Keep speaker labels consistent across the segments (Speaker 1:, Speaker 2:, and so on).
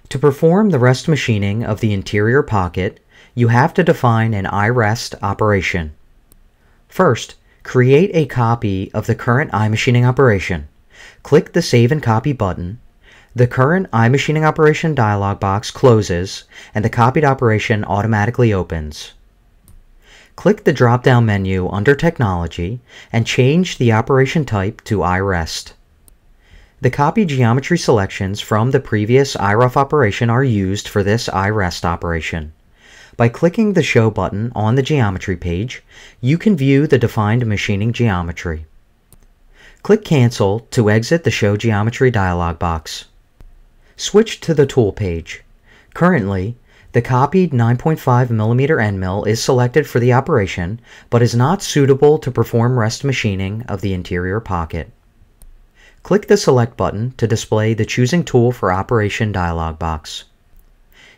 Speaker 1: To perform the rest machining of the interior pocket, you have to define an iRest operation. First, create a copy of the current iMachining operation. Click the Save and Copy button. The current iMachining operation dialog box closes and the copied operation automatically opens. Click the drop-down menu under Technology and change the operation type to iRest. The copied geometry selections from the previous iRough operation are used for this iRest operation. By clicking the Show button on the geometry page, you can view the defined machining geometry. Click Cancel to exit the Show Geometry dialog box. Switch to the Tool page. Currently, the copied 9.5mm end mill is selected for the operation, but is not suitable to perform rest machining of the interior pocket. Click the Select button to display the Choosing Tool for Operation dialog box.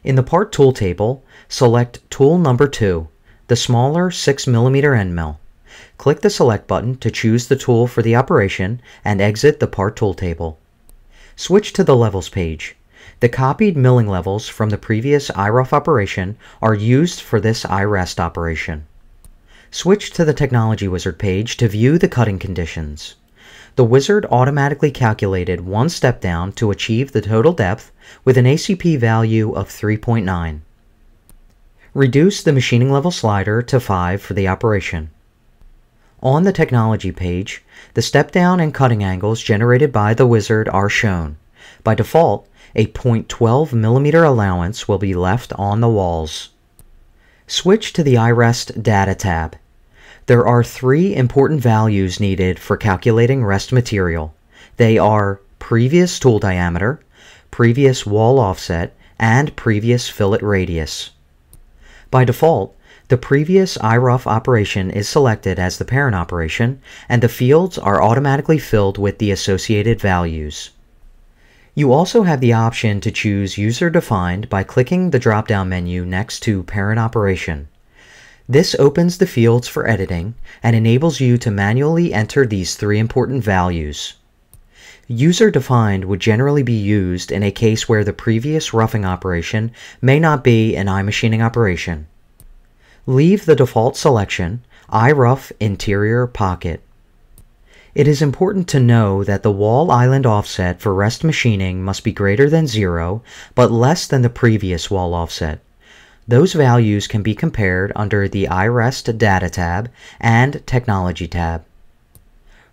Speaker 1: In the Part Tool table, select Tool number 2, the smaller 6mm end mill. Click the Select button to choose the tool for the operation and exit the Part Tool table. Switch to the Levels page. The copied milling levels from the previous iRough operation are used for this iRest operation. Switch to the Technology Wizard page to view the cutting conditions. The wizard automatically calculated one step down to achieve the total depth with an ACP value of 3.9. Reduce the machining level slider to 5 for the operation. On the Technology page, the step down and cutting angles generated by the wizard are shown. By default, a 0.12mm allowance will be left on the walls. Switch to the iRest Data tab. There are 3 important values needed for calculating rest material. They are previous tool diameter, previous wall offset, and previous fillet radius. By default, the previous iRough operation is selected as the parent operation, and the fields are automatically filled with the associated values. You also have the option to choose User Defined by clicking the drop-down menu next to Parent Operation. This opens the fields for editing and enables you to manually enter these 3 important values. User Defined would generally be used in a case where the previous roughing operation may not be an iMachining operation. Leave the default selection, iRough Interior Pocket. It is important to know that the wall island offset for rest machining must be greater than 0, but less than the previous wall offset. Those values can be compared under the iRest Data tab and Technology tab.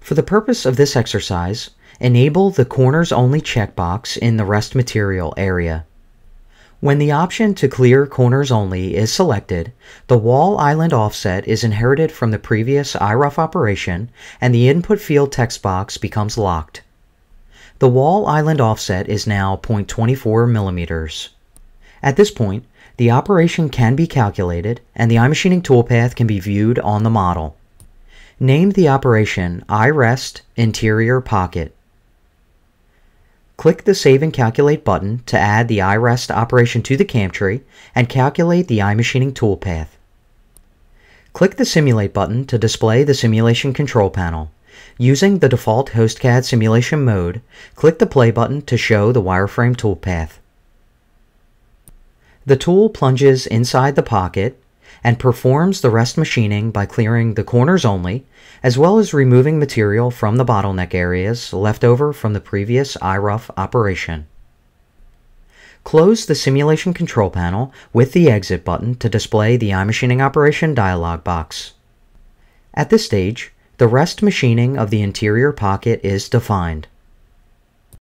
Speaker 1: For the purpose of this exercise, enable the Corners Only checkbox in the Rest Material area. When the option to clear Corners Only is selected, the wall island offset is inherited from the previous iRough operation and the input field text box becomes locked. The wall island offset is now 0.24mm. At this point, the operation can be calculated and the iMachining toolpath can be viewed on the model. Name the operation iRest Interior Pocket. Click the Save and Calculate button to add the iRest operation to the CAM tree and calculate the iMachining toolpath. Click the Simulate button to display the simulation control panel. Using the default HostCAD simulation mode, click the Play button to show the wireframe toolpath. The tool plunges inside the pocket and performs the rest machining by clearing the corners only, as well as removing material from the bottleneck areas left over from the previous iRough operation. Close the simulation control panel with the Exit button to display the iMachining operation dialog box. At this stage, the rest machining of the interior pocket is defined.